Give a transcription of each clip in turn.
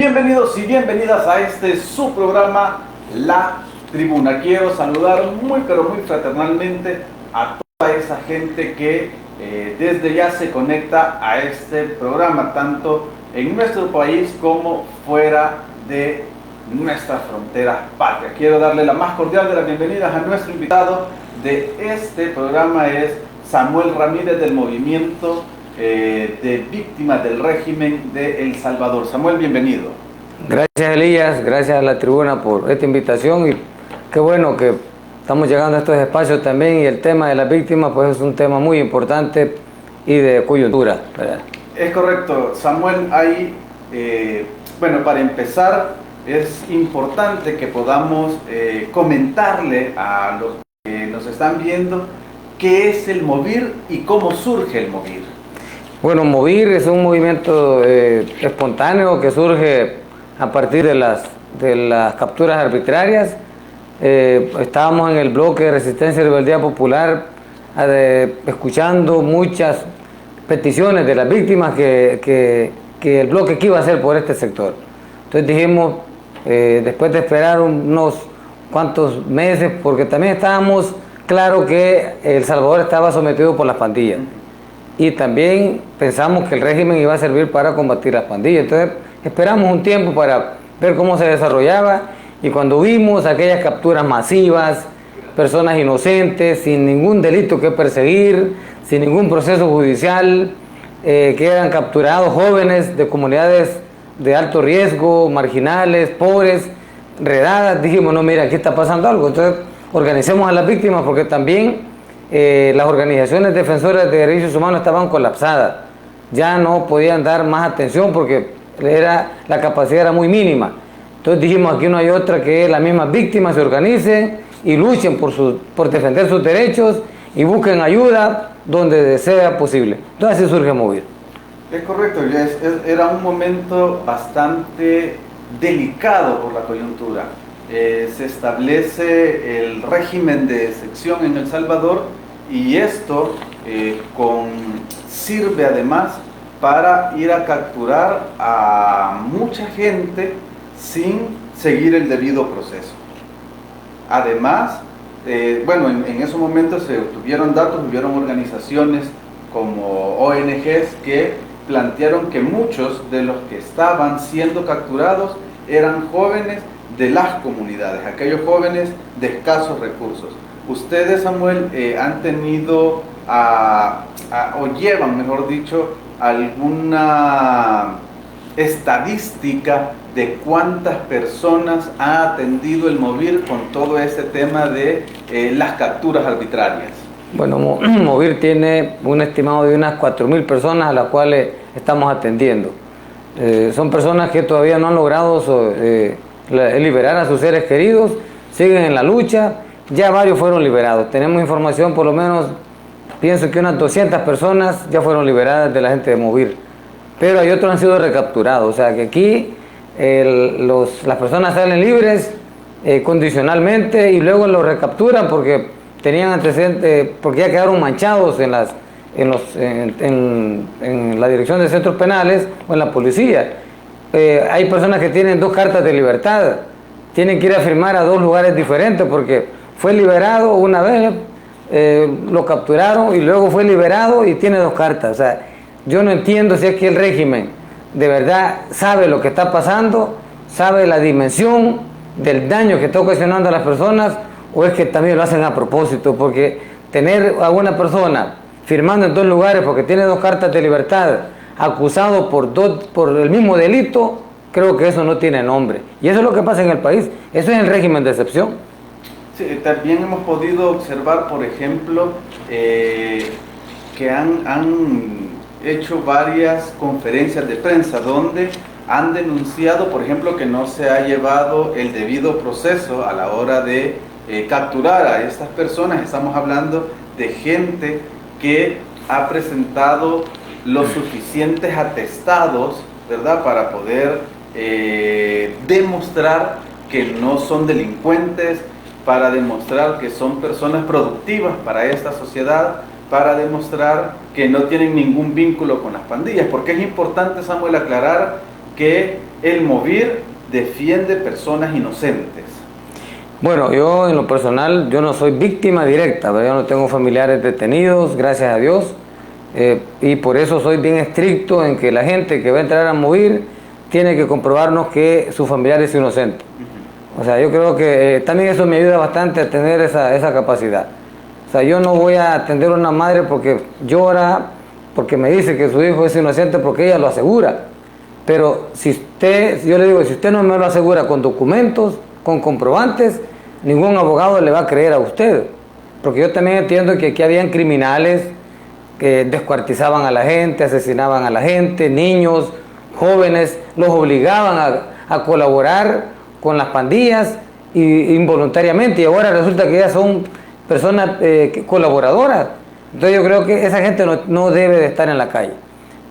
Bienvenidos y bienvenidas a su programa La Tribuna. Quiero saludar muy pero muy fraternalmente a toda esa gente que desde ya se conecta a este programa, tanto en nuestro país como fuera de nuestra frontera patria. Quiero darle la más cordial de las bienvenidas a nuestro invitado de este programa, es Samuel Ramírez, del movimiento de víctimas del régimen de El Salvador. Samuel, bienvenido. Gracias, Elías, gracias a La Tribuna por esta invitación, y qué bueno que estamos llegando a estos espacios también, y el tema de las víctimas pues es un tema muy importante y de coyuntura, ¿verdad? Es correcto, Samuel. Bueno, para empezar es importante que podamos comentarle a los que nos están viendo qué es el MOVIR y cómo surge el MOVIR. Bueno, MOVIR es un movimiento espontáneo que surge a partir de las capturas arbitrarias. Estábamos en el bloque de Resistencia y Rebeldía Popular escuchando muchas peticiones de las víctimas que el bloque que iba a hacer por este sector. Entonces dijimos, después de esperar unos cuantos meses, porque también estábamos claro que El Salvador estaba sometido por las pandillas, y también pensamos que el régimen iba a servir para combatir las pandillas. Entonces esperamos un tiempo para ver cómo se desarrollaba, y cuando vimos aquellas capturas masivas, personas inocentes, sin ningún delito que perseguir, sin ningún proceso judicial, que eran capturados jóvenes de comunidades de alto riesgo, marginales, pobres, redadas, dijimos, no, mira, aquí está pasando algo. Entonces organicemos a las víctimas, porque también las organizaciones defensoras de derechos humanos estaban colapsadas, ya no podían dar más atención porque la capacidad era muy mínima. Entonces dijimos, aquí no hay otra que las mismas víctimas se organicen y luchen por defender sus derechos y busquen ayuda donde sea posible. Entonces así surge MOVIR. Es correcto, era un momento bastante delicado por la coyuntura. Se establece el régimen de excepción en El Salvador, y esto sirve además para ir a capturar a mucha gente sin seguir el debido proceso. Además, en esos momentos se obtuvieron datos, hubieron organizaciones como ONGs que plantearon que muchos de los que estaban siendo capturados eran jóvenes de las comunidades, aquellos jóvenes de escasos recursos. Ustedes, Samuel, han tenido o llevan, mejor dicho, alguna estadística de cuántas personas ha atendido el MOVIR con todo este tema de las capturas arbitrarias. Bueno, MOVIR tiene un estimado de unas 4.000 personas a las cuales estamos atendiendo. Son personas que todavía no han logrado liberar a sus seres queridos, siguen en la lucha, ya varios fueron liberados. Tenemos información, por lo menos, pienso que unas 200 personas ya fueron liberadas de la gente de MOVIR, pero hay otros que han sido recapturados. O sea que aquí las personas salen libres condicionalmente, y luego los recapturan porque tenían antecedentes, porque ya quedaron manchados en la dirección de centros penales o en la policía. Hay personas que tienen 2 cartas de libertad, tienen que ir a firmar a 2 lugares diferentes porque fue liberado una vez, lo capturaron y luego fue liberado y tiene 2 cartas. O sea, yo no entiendo si es que el régimen de verdad sabe lo que está pasando, sabe la dimensión del daño que está ocasionando a las personas, o es que también lo hacen a propósito, porque tener a una persona firmando en 2 lugares porque tiene 2 cartas de libertad, acusado por el mismo delito, creo que eso no tiene nombre. Y eso es lo que pasa en el país. Eso es el régimen de excepción. Sí, también hemos podido observar, por ejemplo, que han hecho varias conferencias de prensa donde han denunciado, por ejemplo, que no se ha llevado el debido proceso a la hora de capturar a estas personas. Estamos hablando de gente que ha presentado los suficientes atestados, ¿verdad?, para poder demostrar que no son delincuentes, para demostrar que son personas productivas para esta sociedad, para demostrar que no tienen ningún vínculo con las pandillas. Porque es importante, Samuel, aclarar que el MOVIR defiende personas inocentes. Bueno, yo en lo personal, yo no soy víctima directa, ¿verdad? Yo no tengo familiares detenidos, gracias a Dios, y por eso soy bien estricto en que la gente que va a entrar a MOVIR tiene que comprobarnos que su familiar es inocente. O sea, yo creo que también eso me ayuda bastante a tener esa capacidad. O sea, yo no voy a atender a una madre porque llora, porque me dice que su hijo es inocente, porque ella lo asegura. Pero yo le digo, si usted no me lo asegura con documentos, con comprobantes, ningún abogado le va a creer a usted. Porque yo también entiendo que aquí habían criminales que descuartizaban a la gente, asesinaban a la gente, niños, jóvenes, los obligaban a colaborar con las pandillas involuntariamente, y ahora resulta que ellas son personas colaboradoras. Entonces yo creo que esa gente no debe de estar en la calle.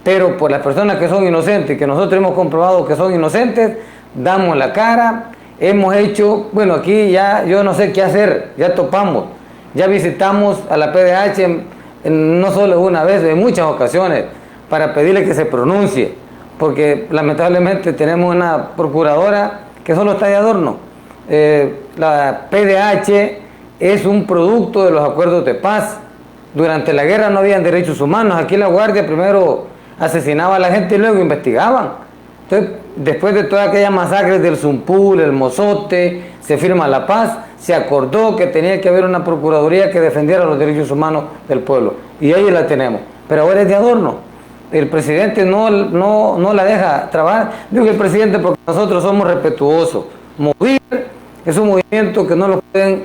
Pero por las personas que son inocentes, que nosotros hemos comprobado que son inocentes, damos la cara. Hemos hecho, bueno, aquí ya yo no sé qué hacer, ya topamos, ya visitamos a la PDH no solo una vez, en muchas ocasiones, para pedirle que se pronuncie, porque lamentablemente tenemos una procuradora que solo está de adorno. La PDH es un producto de los acuerdos de paz. Durante la guerra no habían derechos humanos, aquí la Guardia primero asesinaba a la gente y luego investigaban. Entonces, después de todas aquellas masacres del Zumpul, el Mozote, se firma la paz, se acordó que tenía que haber una procuraduría que defendiera los derechos humanos del pueblo, y ahí la tenemos, pero ahora es de adorno. El presidente no la deja trabajar. Digo el presidente porque nosotros somos respetuosos. MOVIR es un movimiento que no lo pueden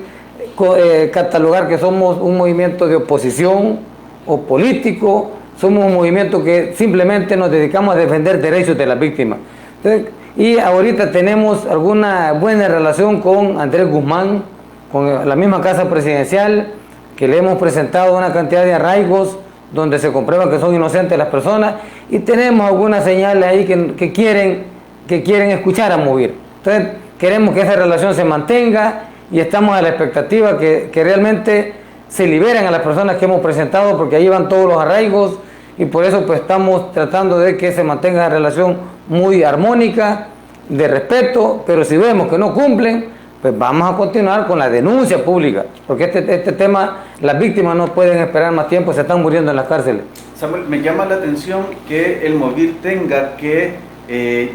catalogar que somos un movimiento de oposición o político. Somos un movimiento que simplemente nos dedicamos a defender derechos de las víctimas. Entonces, y ahorita tenemos alguna buena relación con Andrés Guzmán, con la misma Casa Presidencial, que le hemos presentado una cantidad de arraigos donde se comprueba que son inocentes las personas, y tenemos algunas señales ahí que quieren escuchar a MOVIR. Entonces queremos que esa relación se mantenga y estamos a la expectativa que realmente se liberen a las personas que hemos presentado, porque ahí van todos los arraigos, y por eso pues estamos tratando de que se mantenga la relación muy armónica, de respeto, pero si vemos que no cumplen, pues vamos a continuar con la denuncia pública, porque este tema, las víctimas no pueden esperar más tiempo, se están muriendo en las cárceles. Samuel, me llama la atención que el MOVIR tenga que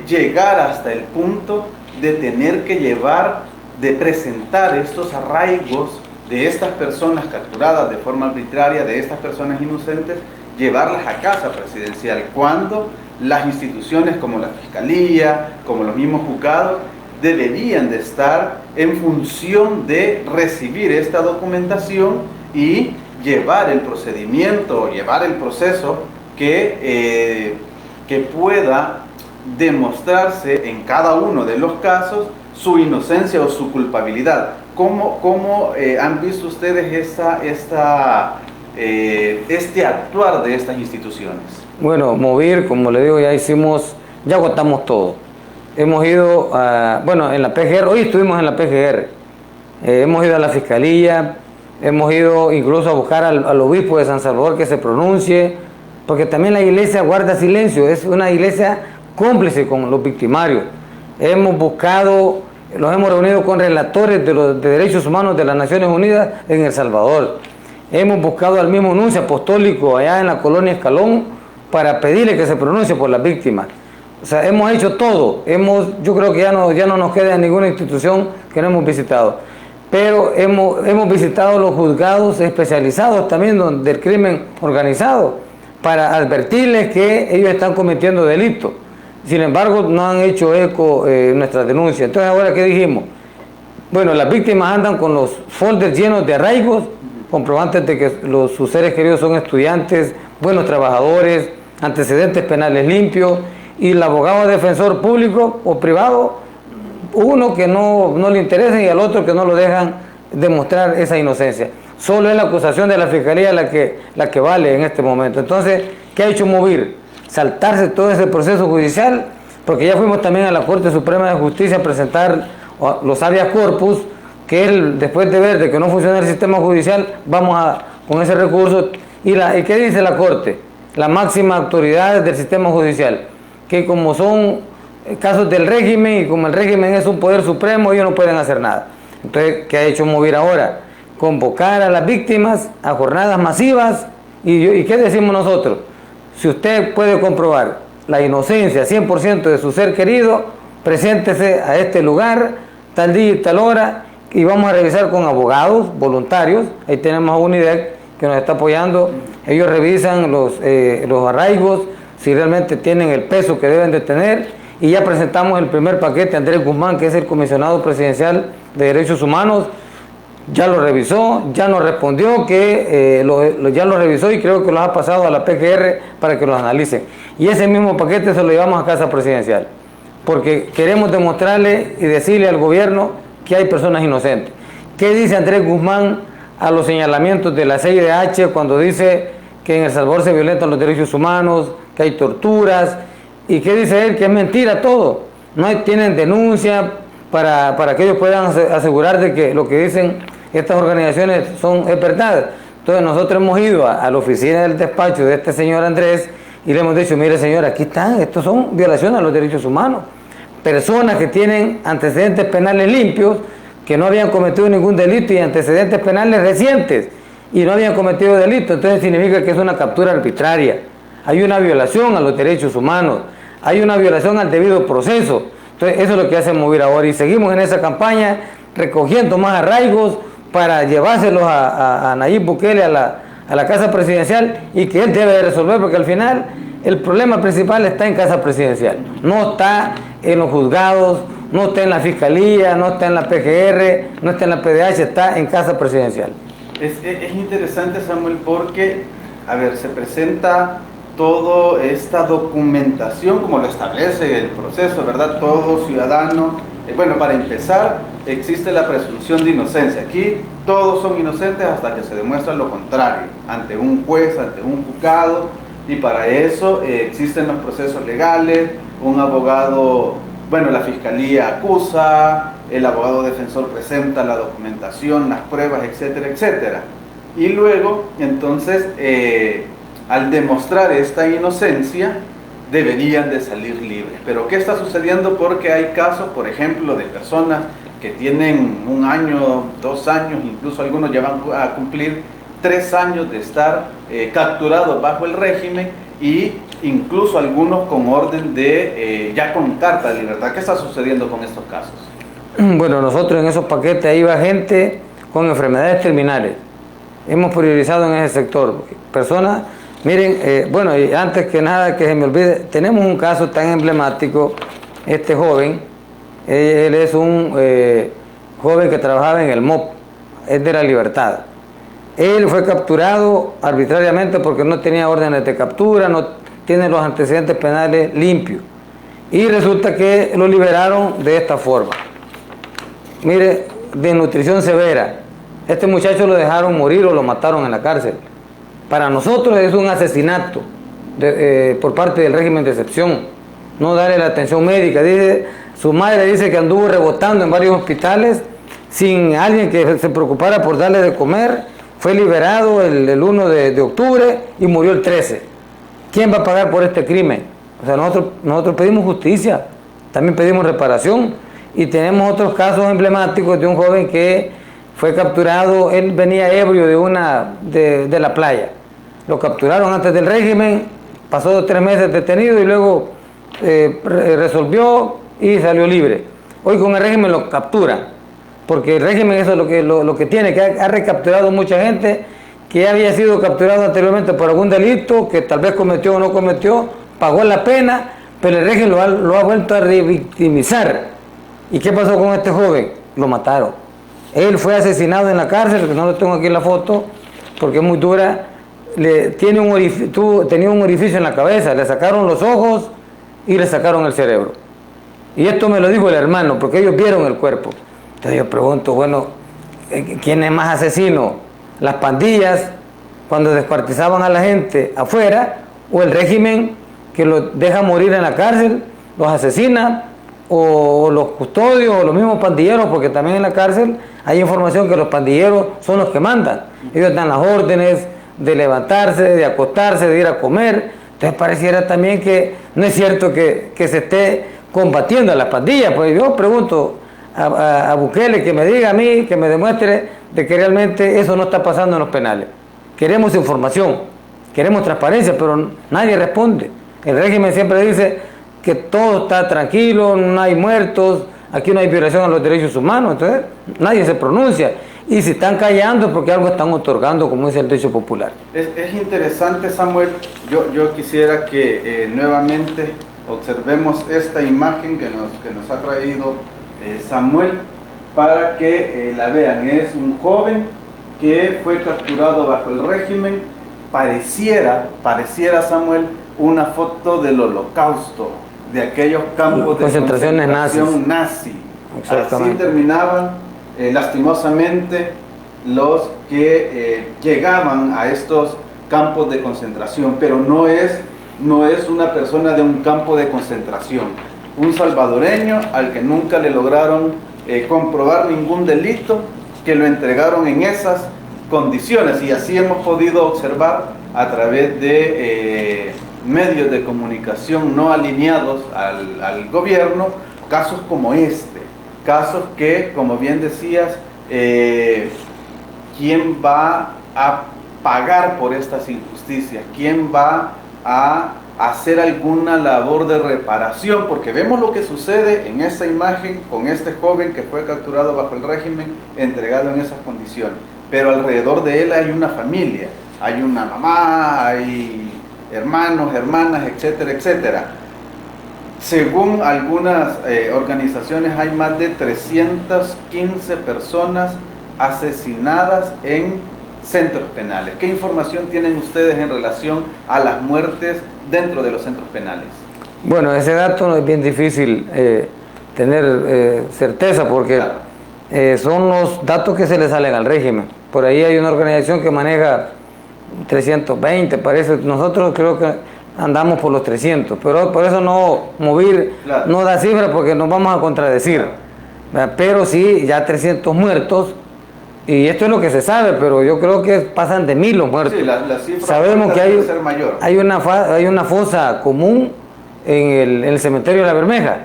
llegar hasta el punto de tener que de presentar estos arraigos de estas personas capturadas de forma arbitraria, de estas personas inocentes, llevarlas a casa presidencial, cuando las instituciones como la Fiscalía, como los mismos juzgados, deberían de estar en función de recibir esta documentación y llevar el procedimiento, llevar el proceso que pueda demostrarse en cada uno de los casos su inocencia o su culpabilidad. ¿Cómo han visto ustedes este actuar de estas instituciones? Bueno, MOVIR, como le digo, ya agotamos todo. Hemos ido en la PGR, hoy estuvimos en la PGR, hemos ido a la Fiscalía, hemos ido incluso a buscar al obispo de San Salvador que se pronuncie, porque también la iglesia guarda silencio, es una iglesia cómplice con los victimarios. Los hemos reunido con relatores de derechos humanos de las Naciones Unidas en El Salvador. Hemos buscado al mismo nuncio apostólico allá en la colonia Escalón para pedirle que se pronuncie por las víctimas. O sea, hemos hecho todo. Yo creo que ya no nos queda ninguna institución que no hemos visitado. Pero hemos visitado los juzgados especializados también del crimen organizado para advertirles que ellos están cometiendo delitos. Sin embargo, no han hecho eco nuestras denuncias. Entonces, ¿ahora qué dijimos? Bueno, las víctimas andan con los folders llenos de arraigos, comprobantes de que sus seres queridos son estudiantes, buenos trabajadores, antecedentes penales limpios, y el abogado defensor público o privado, uno que no le interesa y al otro que no lo dejan demostrar esa inocencia. Solo es la acusación de la Fiscalía la que vale en este momento. Entonces, ¿qué ha hecho MOVIR? Saltarse todo ese proceso judicial, porque ya fuimos también a la Corte Suprema de Justicia a presentar los habeas corpus, que después de ver de que no funciona el sistema judicial, vamos con ese recurso. ¿Y qué dice la Corte? La máxima autoridad del sistema judicial, que como son casos del régimen, y como el régimen es un poder supremo, ellos no pueden hacer nada. Entonces, ¿qué ha hecho Movir ahora? Convocar a las víctimas a jornadas masivas. ¿Y qué decimos nosotros? Si usted puede comprobar la inocencia 100% de su ser querido, preséntese a este lugar, tal día y tal hora, y vamos a revisar con abogados voluntarios. Ahí tenemos a UNIDEC que nos está apoyando. Ellos revisan los arraigos, si realmente tienen el peso que deben de tener, y ya presentamos el primer paquete. Andrés Guzmán, que es el comisionado presidencial de Derechos Humanos, ya lo revisó, ya nos respondió que ya lo revisó, y creo que los ha pasado a la PGR para que los analicen. Y ese mismo paquete se lo llevamos a Casa Presidencial, porque queremos demostrarle y decirle al gobierno que hay personas inocentes. ¿Qué dice Andrés Guzmán a los señalamientos de la CIDH cuando dice que en El Salvador se violentan los derechos humanos, que hay torturas? ¿Y qué dice él? Que es mentira todo. Tienen denuncia para que ellos puedan asegurar de que lo que dicen estas organizaciones es verdad. Entonces nosotros hemos ido a la oficina del despacho de este señor Andrés y le hemos dicho: mire señor, aquí están, estos son violaciones a los derechos humanos. Personas que tienen antecedentes penales limpios, que no habían cometido ningún delito, y antecedentes penales recientes y no habían cometido delito. Entonces significa que es una captura arbitraria. Hay una violación a los derechos humanos, hay una violación al debido proceso. Entonces eso es lo que hace Movir ahora, y seguimos en esa campaña recogiendo más arraigos para llevárselos a Nayib Bukele a la Casa Presidencial, y que él debe de resolver, porque al final el problema principal está en Casa Presidencial, no está en los juzgados, no está en la Fiscalía, no está en la PGR, no está en la PDH, está en Casa Presidencial. Es interesante, Samuel, porque, a ver, se presenta toda esta documentación como lo establece el proceso, ¿verdad? Todo ciudadano, bueno, para empezar, existe la presunción de inocencia. Aquí todos son inocentes hasta que se demuestra lo contrario, ante un juez, ante un juzgado, y para eso existen los procesos legales, un abogado, bueno, la fiscalía acusa, el abogado defensor presenta la documentación, las pruebas, etcétera, etcétera. Y luego, entonces, al demostrar esta inocencia, deberían de salir libres. Pero ¿qué está sucediendo? Porque hay casos, por ejemplo, de personas que tienen 1 año, 2 años, incluso algunos ya van a cumplir 3 años de estar capturados bajo el régimen, y incluso algunos con orden de, ya con carta de libertad. ¿Qué está sucediendo con estos casos? Bueno, nosotros en esos paquetes ahí va gente con enfermedades terminales. Hemos priorizado en ese sector personas. Miren, bueno, y antes que nada que se me olvide, tenemos un caso tan emblemático. Este joven, él es un joven que trabajaba en el MOP, es de La Libertad. Él fue capturado arbitrariamente porque no tenía órdenes de captura, no tiene los antecedentes penales limpios. Y resulta que lo liberaron de esta forma. Mire, desnutrición severa. Este muchacho lo dejaron morir o lo mataron en la cárcel. Para nosotros es un asesinato por parte del régimen de excepción. No darle la atención médica. Su madre dice que anduvo rebotando en varios hospitales sin alguien que se preocupara por darle de comer. Fue liberado el 1 de octubre y murió el 13. ¿Quién va a pagar por este crimen? O sea, nosotros pedimos justicia, también pedimos reparación, y tenemos otros casos emblemáticos de un joven que fue capturado. Él venía ebrio de la playa. Lo capturaron antes del régimen, pasó 3 meses detenido y luego resolvió y salió libre. Hoy con el régimen lo capturan, porque el régimen eso es lo que tiene, que ha recapturado mucha gente que ya había sido capturado anteriormente por algún delito, que tal vez cometió o no cometió, pagó la pena, pero el régimen lo ha vuelto a revictimizar. ¿Y qué pasó con este joven? Lo mataron. Él fue asesinado en la cárcel, que no lo tengo aquí en la foto, porque es muy dura. Tenía un orificio en la cabeza, le sacaron los ojos y le sacaron el cerebro. Y esto me lo dijo el hermano, porque ellos vieron el cuerpo. Entonces yo pregunto, bueno, ¿quién es más asesino? ¿Las pandillas cuando descuartizaban a la gente afuera, o el régimen que los deja morir en la cárcel, los asesina, o los custodios, o los mismos pandilleros? Porque también en la cárcel hay información que los pandilleros son los que mandan. Ellos dan las órdenes de levantarse, de acostarse, de ir a comer. Entonces pareciera también que no es cierto que se esté combatiendo a las pandillas. Pues yo pregunto a Bukele que me diga a mí, que me demuestre de que realmente eso no está pasando en los penales. Queremos información, queremos transparencia, pero nadie responde. El régimen siempre dice que todo está tranquilo, no hay muertos, aquí no hay violación a los derechos humanos, entonces nadie se pronuncia. Y si están callando es porque algo están otorgando, como dice el dicho popular. Es interesante, Samuel. Yo quisiera que nuevamente observemos esta imagen que nos ha traído Samuel para que la vean. Es un joven que fue capturado bajo el régimen. Pareciera, Samuel, una foto del Holocausto, de aquellos campos de concentración nazi. Así terminaban lastimosamente los que llegaban a estos campos de concentración, pero no es una persona de un campo de concentración, un salvadoreño al que nunca le lograron comprobar ningún delito, que lo entregaron en esas condiciones, y así hemos podido observar a través de medios de comunicación no alineados al gobierno casos como este, casos que, como bien decías, ¿quién va a pagar por estas injusticias? ¿Quién va a hacer alguna labor de reparación? Porque vemos lo que sucede en esa imagen con este joven que fue capturado bajo el régimen, entregado en esas condiciones, pero alrededor de él hay una familia, hay una mamá, hay hermanos, hermanas, etcétera, etcétera. Según algunas organizaciones, hay más de 315 personas asesinadas en centros penales. ¿Qué información tienen ustedes en relación a las muertes dentro de los centros penales? Bueno, ese dato es bien difícil tener certeza, porque claro, son los datos que se le salen al régimen. Por ahí hay una organización que maneja 320, parece. Nosotros creo que andamos por los 300, pero por eso claro, no da cifra, porque nos vamos a contradecir. Pero sí, ya 300 muertos, y esto es lo que se sabe, pero yo creo que pasan de 1000 los muertos. Sí, la cifra sabemos que hay una fosa común en el cementerio de La Bermeja.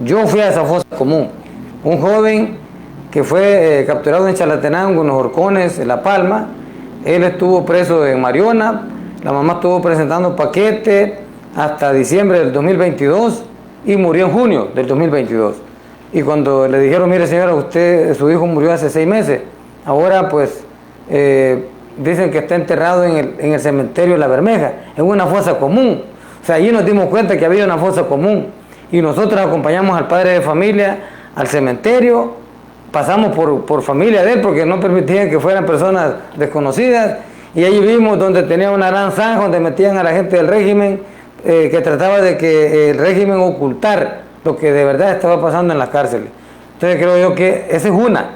Yo fui a esa fosa común. Un joven que fue capturado en Chalatenango, en los Horcones, en La Palma. Él estuvo preso en Mariona. La mamá estuvo presentando paquete hasta diciembre del 2022 y murió en junio del 2022. Y cuando le dijeron, mire señora, su hijo murió hace 6 meses, ahora pues dicen que está enterrado en el cementerio de La Bermeja, en una fosa común. O sea, allí nos dimos cuenta que había una fosa común, y nosotros acompañamos al padre de familia al cementerio, pasamos por familia de él porque no permitían que fueran personas desconocidas. Y ahí vimos donde tenía una gran zanja donde metían a la gente del régimen, que trataba de que el régimen ocultar lo que de verdad estaba pasando en las cárceles. Entonces creo yo que esa es una.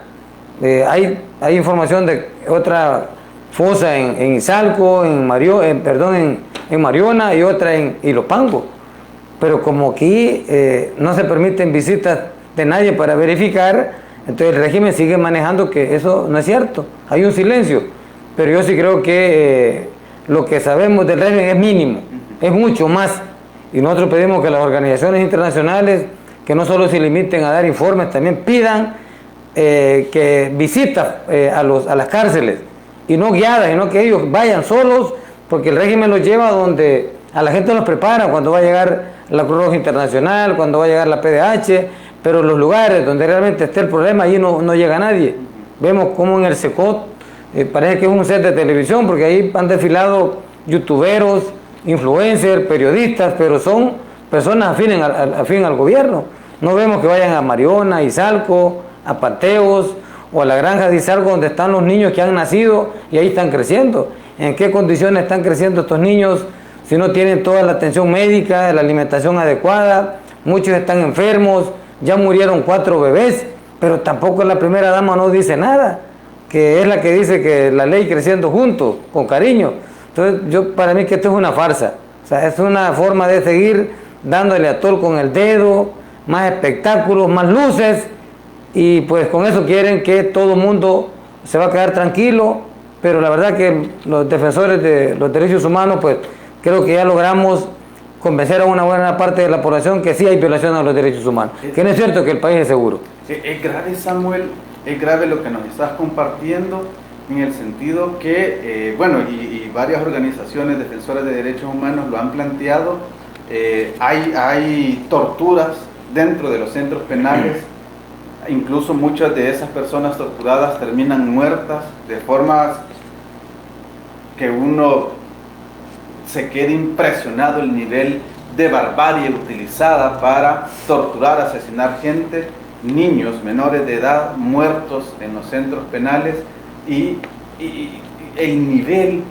Hay información de otra fosa en Izalco, en Mariona, y otra en Ilopango. Pero como aquí no se permiten visitas de nadie para verificar, entonces el régimen sigue manejando que eso no es cierto. Hay un silencio. Pero yo sí creo que lo que sabemos del régimen es mínimo, es mucho más. Y nosotros pedimos que las organizaciones internacionales, que no solo se limiten a dar informes, también pidan que visitas a las cárceles, y no guiadas, sino que ellos vayan solos, porque el régimen los lleva donde a la gente los prepara, cuando va a llegar la Cruz Roja Internacional, cuando va a llegar la PDH, pero los lugares donde realmente esté el problema, allí no llega nadie. Vemos como en el Secot, parece que es un set de televisión, porque ahí han desfilado youtuberos, influencers, periodistas, pero son personas afín al gobierno. No vemos que vayan a Mariona, a Izalco, a Pateos o a la granja de Izalco, donde están los niños que han nacido y ahí están creciendo. ¿En qué condiciones están creciendo estos niños si no tienen toda la atención médica, la alimentación adecuada? Muchos están enfermos, ya murieron 4 bebés, pero tampoco la primera dama no dice nada, que es la que dice que la ley creciendo juntos, con cariño. Entonces, para mí que esto es una farsa. O sea, es una forma de seguir dándole a tol con el dedo, más espectáculos, más luces, y pues con eso quieren que todo el mundo se va a quedar tranquilo, pero la verdad que los defensores de los derechos humanos, pues creo que ya logramos convencer a una buena parte de la población que sí hay violación a los derechos humanos, que no es cierto que el país es seguro. Es grave, Samuel, es grave lo que nos estás compartiendo, en el sentido que, y varias organizaciones defensoras de derechos humanos lo han planteado, hay torturas dentro de los centros penales, incluso muchas de esas personas torturadas terminan muertas de formas que uno se queda impresionado el nivel de barbarie utilizada para torturar, asesinar gente, niños menores de edad muertos en los centros penales, y el nivel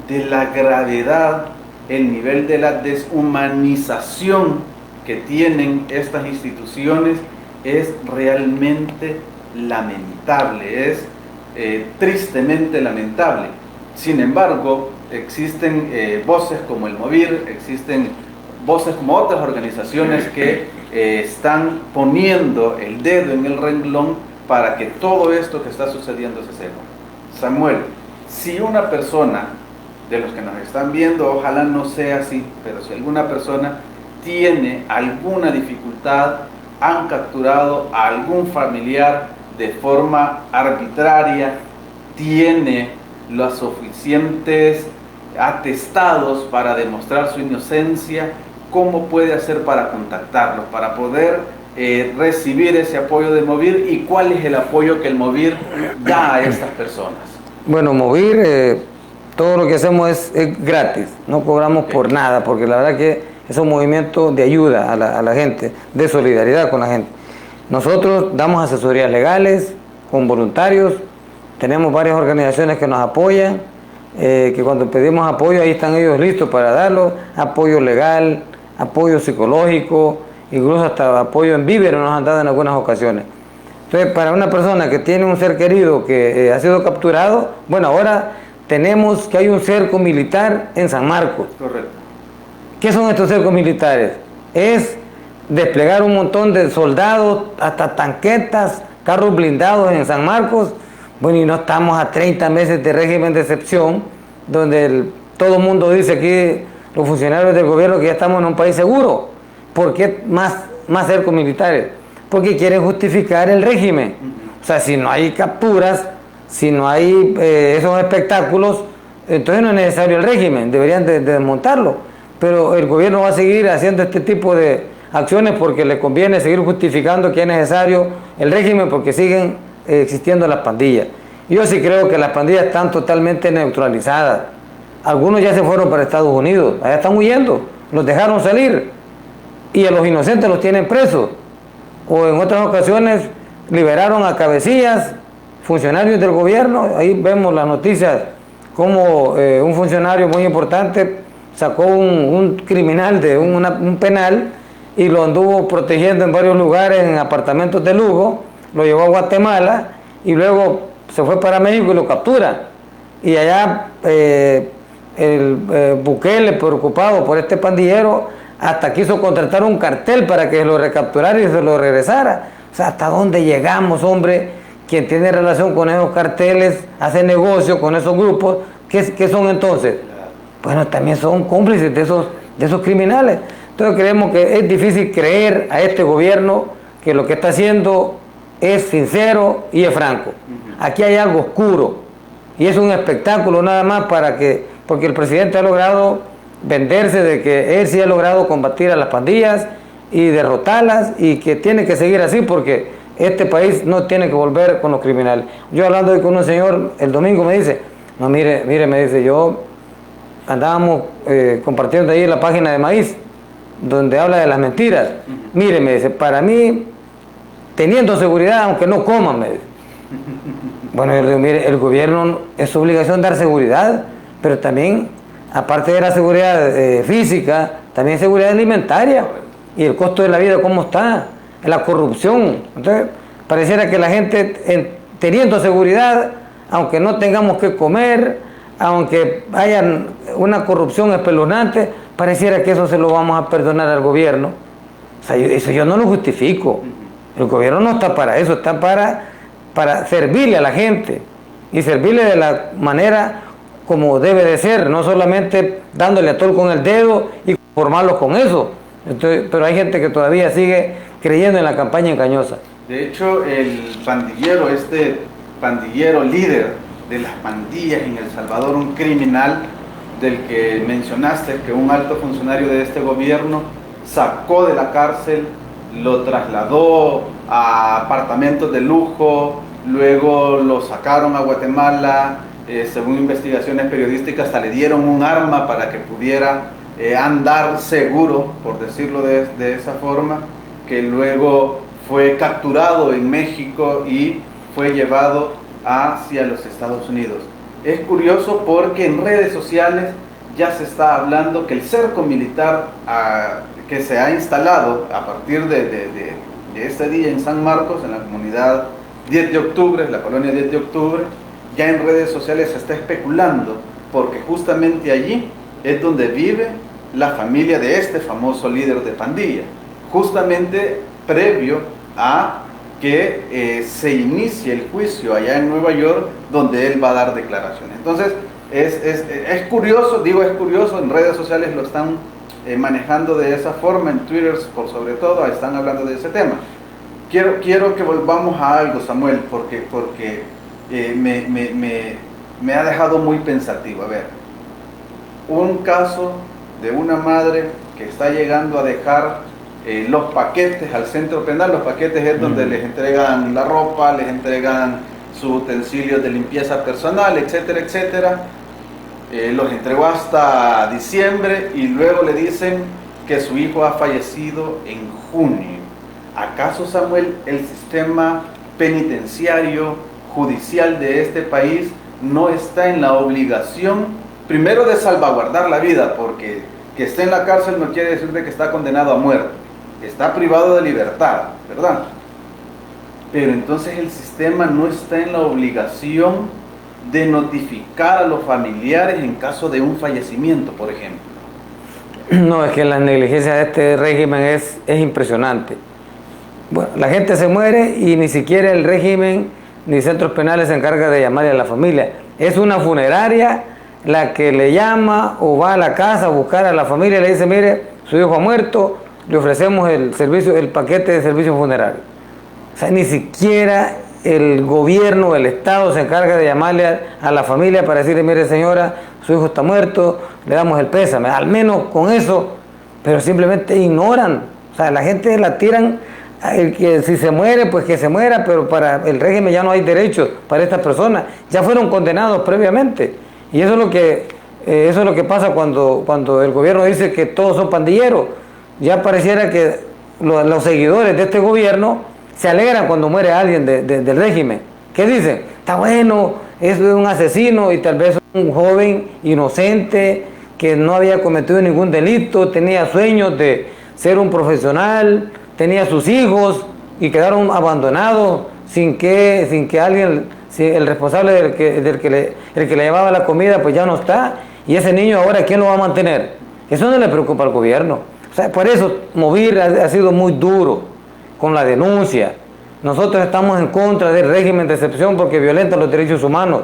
de la gravedad, el nivel de la deshumanización que tienen estas instituciones es realmente lamentable, es tristemente lamentable. Sin embargo, existen voces como el MOVIR, existen voces como otras organizaciones que están poniendo el dedo en el renglón para que todo esto que está sucediendo se sepa. Samuel, si una persona de los que nos están viendo, ojalá no sea así, pero si alguna persona tiene alguna dificultad, han capturado a algún familiar de forma arbitraria, tiene los suficientes atestados para demostrar su inocencia, ¿cómo puede hacer para contactarlos, para poder recibir ese apoyo del MOVIR, y cuál es el apoyo que el MOVIR da a estas personas? Bueno, MOVIR, todo lo que hacemos es gratis, no cobramos por nada, porque la verdad que es un movimiento de ayuda a la gente, de solidaridad con la gente. Nosotros damos asesorías legales con voluntarios, tenemos varias organizaciones que nos apoyan, que cuando pedimos apoyo ahí están ellos listos para darlo, apoyo legal, apoyo psicológico, incluso hasta apoyo en víveres nos han dado en algunas ocasiones. Entonces, para una persona que tiene un ser querido que ha sido capturado, bueno, ahora tenemos que hay un cerco militar en San Marcos. Correcto. ¿Qué son estos cercos militares? Es desplegar un montón de soldados, hasta tanquetas, carros blindados en San Marcos. Bueno, y no estamos a 30 meses de régimen de excepción, donde todo el mundo dice aquí, los funcionarios del gobierno, que ya estamos en un país seguro. ¿Por qué más cercos militares? Porque quieren justificar el régimen. O sea, si no hay capturas, si no hay esos espectáculos, entonces no es necesario el régimen, deberían de desmontarlo. Pero el gobierno va a seguir haciendo este tipo de acciones porque le conviene seguir justificando que es necesario el régimen, porque siguen existiendo las pandillas. Yo sí creo que las pandillas están totalmente neutralizadas. Algunos ya se fueron para Estados Unidos, allá están huyendo, los dejaron salir, y a los inocentes los tienen presos. O en otras ocasiones liberaron a cabecillas, funcionarios del gobierno. Ahí vemos las noticias como un funcionario muy importante sacó un criminal de un penal y lo anduvo protegiendo en varios lugares, en apartamentos de lujo, lo llevó a Guatemala y luego se fue para México y lo captura. Y allá Bukele, preocupado por este pandillero, hasta quiso contratar un cartel para que lo recapturara y se lo regresara. O sea, ¿hasta dónde llegamos, hombre? Quien tiene relación con esos carteles, hace negocio con esos grupos, ¿qué son entonces? Bueno, también son cómplices de esos criminales. Entonces creemos que es difícil creer a este gobierno que lo que está haciendo es sincero y es franco. Aquí hay algo oscuro y es un espectáculo nada más porque el presidente ha logrado venderse de que él sí ha logrado combatir a las pandillas y derrotarlas, y que tiene que seguir así porque este país no tiene que volver con los criminales. Yo hablando hoy con un señor el domingo me dice, no, mire, me dice, yo andábamos compartiendo ahí la página de Maíz, donde habla de las mentiras. Mire, me dice, para mí, teniendo seguridad, aunque no coman, me dice. Bueno, yo le digo, mire, el gobierno es su obligación dar seguridad, pero también, aparte de la seguridad física, también seguridad alimentaria. Y el costo de la vida, ¿cómo está? La corrupción. Entonces, pareciera que la gente, teniendo seguridad, aunque no tengamos que comer, aunque haya una corrupción espeluznante, pareciera que eso se lo vamos a perdonar al gobierno. O sea, eso yo no lo justifico. El gobierno no está para eso, está para servirle a la gente y servirle de la manera como debe de ser, no solamente dándole a todo con el dedo y formarlos con eso. Entonces, pero hay gente que todavía sigue creyendo en la campaña engañosa. De hecho, el pandillero, este pandillero líder de las pandillas en El Salvador, un criminal del que mencionaste, que un alto funcionario de este gobierno sacó de la cárcel, lo trasladó a apartamentos de lujo, luego lo sacaron a Guatemala, según investigaciones periodísticas hasta le dieron un arma para que pudiera andar seguro, por decirlo de esa forma, que luego fue capturado en México y fue llevado hacia los Estados Unidos. Es curioso porque en redes sociales ya se está hablando que el cerco militar que se ha instalado a partir de este día en San Marcos, en la comunidad 10 de octubre, la colonia 10 de octubre, ya en redes sociales se está especulando porque justamente allí es donde vive la familia de este famoso líder de pandilla, justamente previo a que se inicie el juicio allá en Nueva York, donde él va a dar declaraciones. Entonces, es curioso, es curioso, en redes sociales lo están manejando de esa forma, en Twitter por sobre todo, están hablando de ese tema. Quiero que volvamos a algo, Samuel, porque me ha dejado muy pensativo. A ver, un caso de una madre que está llegando a dejar los paquetes al centro penal. Los paquetes es donde les entregan la ropa, les entregan sus utensilios de limpieza personal, etcétera, etcétera. Los entregó hasta diciembre y luego le dicen que su hijo ha fallecido en junio. ¿Acaso, Samuel, el sistema penitenciario, judicial de este país no está en la obligación, primero, de salvaguardar la vida? Porque que esté en la cárcel no quiere decir de que está condenado a muerte, está privado de libertad, ¿verdad? Pero entonces el sistema no está en la obligación de notificar a los familiares en caso de un fallecimiento, por ejemplo. No, es que la negligencia de este régimen es impresionante. Bueno, la gente se muere y ni siquiera el régimen ni centros penales se encarga de llamarle a la familia. Es una funeraria la que le llama o va a la casa a buscar a la familia y le dice: mire, su hijo ha muerto, le ofrecemos el paquete de servicio funerario. O sea, ni siquiera el gobierno, el Estado se encarga de llamarle a la familia para decirle: mire, señora, su hijo está muerto, le damos el pésame. Al menos con eso, pero simplemente ignoran. O sea, la gente la tiran, que si se muere, pues que se muera, pero para el régimen ya no hay derechos para estas personas. Ya fueron condenados previamente. Y eso es lo que pasa cuando el gobierno dice que todos son pandilleros. Ya pareciera que los seguidores de este gobierno se alegran cuando muere alguien del régimen. ¿Qué dicen? Está bueno, es un asesino, y tal vez un joven inocente que no había cometido ningún delito, tenía sueños de ser un profesional, tenía sus hijos y quedaron abandonados sin que alguien, si el responsable el que le llevaba la comida pues ya no está, y ese niño ahora ¿quién lo va a mantener? Eso no le preocupa al gobierno. O sea, por eso Movir ha sido muy duro con la denuncia. Nosotros estamos en contra del régimen de excepción porque violenta los derechos humanos.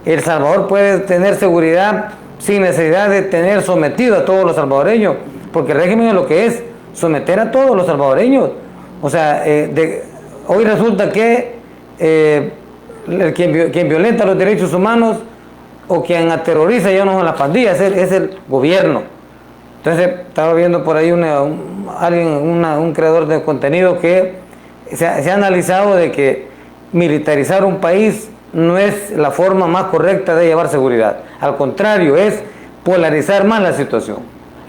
El Salvador puede tener seguridad sin necesidad de tener sometido a todos los salvadoreños, porque el régimen es lo que es, someter a todos los salvadoreños. O sea, hoy resulta que quien violenta los derechos humanos o quien aterroriza ya no son las pandillas, es el gobierno. Entonces estaba viendo por ahí un creador de contenido que se ha analizado de que militarizar un país no es la forma más correcta de llevar seguridad. Al contrario, es polarizar más la situación.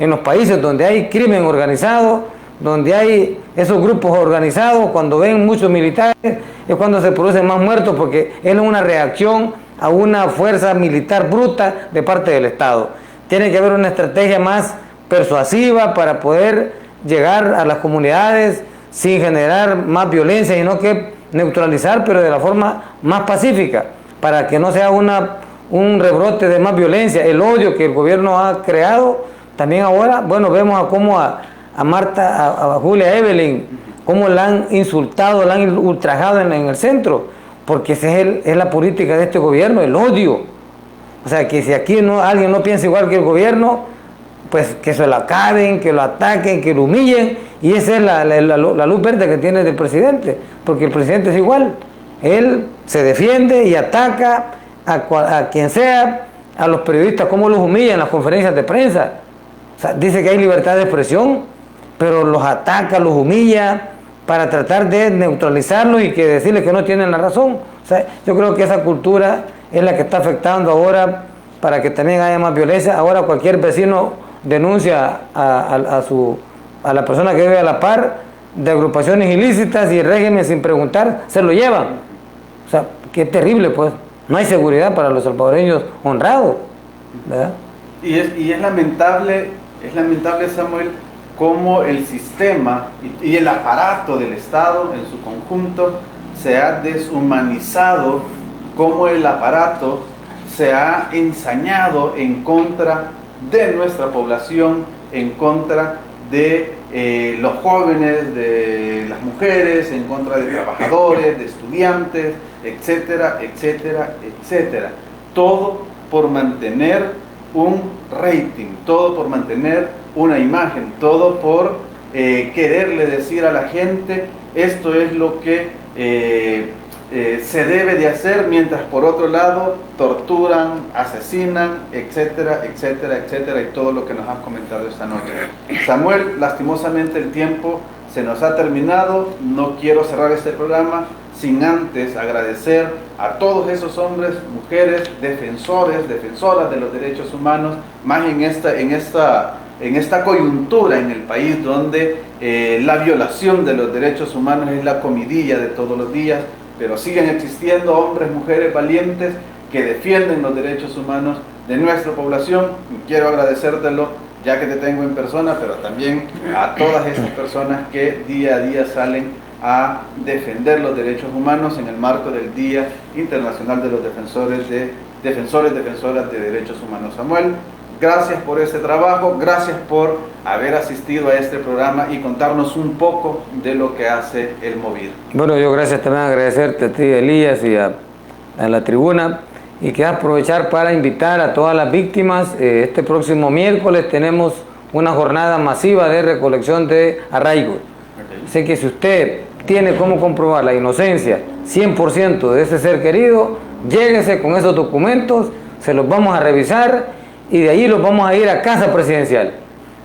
En los países donde hay crimen organizado, donde hay esos grupos organizados, cuando ven muchos militares, es cuando se producen más muertos, porque es una reacción a una fuerza militar bruta de parte del Estado. Tiene que haber una estrategia más persuasiva para poder llegar a las comunidades sin generar más violencia, sino que neutralizar, pero de la forma más pacífica, para que no sea un rebrote de más violencia. El odio que el gobierno ha creado, también ahora, bueno, vemos a Julia Evelyn, cómo la han insultado, la han ultrajado en el centro, porque esa es la política de este gobierno, el odio. O sea, que si aquí alguien no piensa igual que el gobierno, pues que se lo acaben, que lo ataquen, que lo humillen, y esa es la luz verde que tiene el presidente, porque el presidente es igual, él se defiende y ataca a quien sea, a los periodistas, cómo los humilla en las conferencias de prensa. O sea, dice que hay libertad de expresión, pero los ataca, los humilla para tratar de neutralizarlos y que decirles que no tienen la razón. O sea, yo creo que esa cultura es la que está afectando ahora para que también haya más violencia. Ahora cualquier vecino denuncia a la persona que vive a la par de agrupaciones ilícitas y el régimen sin preguntar se lo llevan. O sea, qué terrible, pues. No hay seguridad para los salvadoreños honrados, ¿verdad? Y es lamentable, Samuel, cómo el sistema y el aparato del Estado en su conjunto se ha deshumanizado, cómo el aparato se ha ensañado en contra de nuestra población, en contra de los jóvenes, de las mujeres, en contra de trabajadores, de estudiantes, etcétera, etcétera, etcétera. Todo por mantener un rating, todo por mantener una imagen, todo por quererle decir a la gente esto es lo que se debe de hacer, mientras por otro lado torturan, asesinan, etcétera, etcétera, etcétera, y todo lo que nos has comentado esta noche. Samuel, lastimosamente el tiempo se nos ha terminado. No quiero cerrar este programa sin antes agradecer a todos esos hombres, mujeres, defensoras de los derechos humanos, más en esta coyuntura en el país donde la violación de los derechos humanos es la comidilla de todos los días, pero siguen existiendo hombres, mujeres valientes que defienden los derechos humanos de nuestra población. Y quiero agradecértelo ya que te tengo en persona, pero también a todas esas personas que día a día salen a defender los derechos humanos en el marco del Día Internacional de los Defensoras de Derechos Humanos. Samuel, gracias por este trabajo, gracias por haber asistido a este programa y contarnos un poco de lo que hace el MOVIR. Bueno, yo gracias también, agradecerte a ti, Elías, y a la tribuna, y quiero aprovechar para invitar a todas las víctimas. Este próximo miércoles tenemos una jornada masiva de recolección de arraigos. Sé que si usted tiene cómo comprobar la inocencia 100% de ese ser querido, lléguese con esos documentos, se los vamos a revisar y de ahí los vamos a ir a casa presidencial.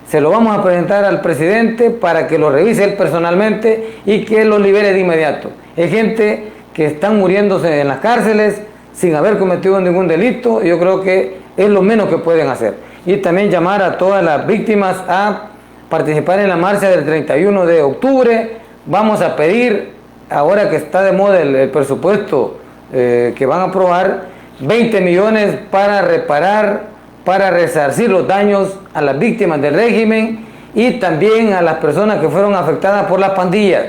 Se lo vamos a presentar al presidente para que lo revise él personalmente y que lo libere de inmediato. Hay gente que están muriéndose en las cárceles sin haber cometido ningún delito, y yo creo que es lo menos que pueden hacer. Y también llamar a todas las víctimas a participar en la marcha del 31 de octubre. Vamos a pedir, ahora que está de moda el presupuesto que van a aprobar, 20 millones para reparar, para resarcir los daños a las víctimas del régimen y también a las personas que fueron afectadas por las pandillas.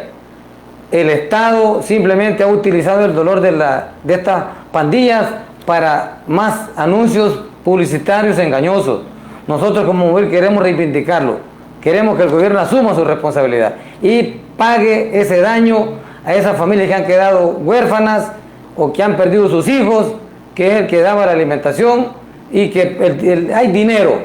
El Estado simplemente ha utilizado el dolor de estas pandillas para más anuncios publicitarios engañosos. Nosotros como MOVIR queremos reivindicarlo. Queremos que el gobierno asuma su responsabilidad y pague ese daño a esas familias que han quedado huérfanas o que han perdido sus hijos, que es el que daba la alimentación, y que hay dinero,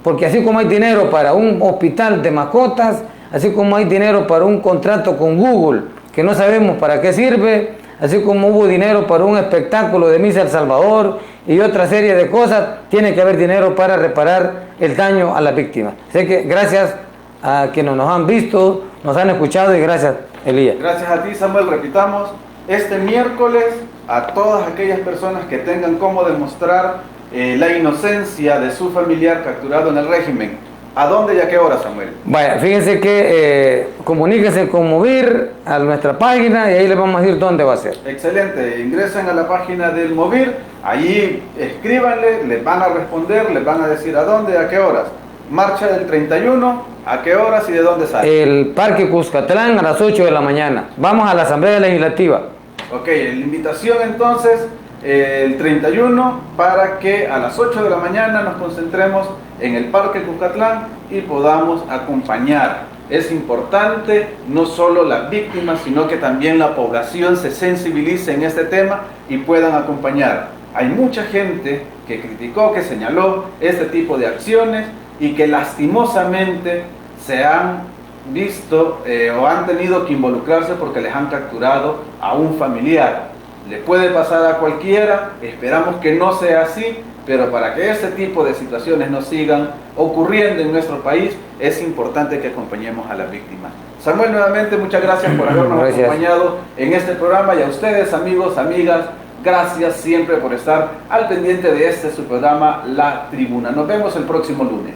porque así como hay dinero para un hospital de mascotas, así como hay dinero para un contrato con Google, que no sabemos para qué sirve, así como hubo dinero para un espectáculo de Misa El Salvador y otra serie de cosas, tiene que haber dinero para reparar el daño a las víctimas. Así que gracias a quienes nos han visto, nos han escuchado, y gracias, Elías. Gracias a ti, Samuel. Repitamos, este miércoles a todas aquellas personas que tengan cómo demostrar la inocencia de su familiar capturado en el régimen. ¿A dónde y a qué hora, Samuel? Vaya, fíjense que comuníquense con MOVIR a nuestra página y ahí les vamos a decir dónde va a ser. Excelente, ingresen a la página del MOVIR, allí escríbanle, les van a responder, les van a decir a dónde y a qué horas. Marcha del 31, ¿a qué horas y de dónde sale? El Parque Cuscatlán a las 8 de la mañana. Vamos a la Asamblea Legislativa. Ok, la invitación entonces el 31 para que a las 8 de la mañana nos concentremos en el Parque Cuscatlán y podamos acompañar. Es importante no solo las víctimas, sino que también la población se sensibilice en este tema y puedan acompañar. Hay mucha gente que criticó, que señaló este tipo de acciones y que lastimosamente se han visto o han tenido que involucrarse porque les han capturado a un familiar. Le puede pasar a cualquiera, esperamos que no sea así, pero para que este tipo de situaciones no sigan ocurriendo en nuestro país, es importante que acompañemos a las víctimas. Samuel, nuevamente muchas gracias por habernos acompañado en este programa, y a ustedes, amigos, amigas, gracias siempre por estar al pendiente de este su programa La Tribuna. Nos vemos el próximo lunes.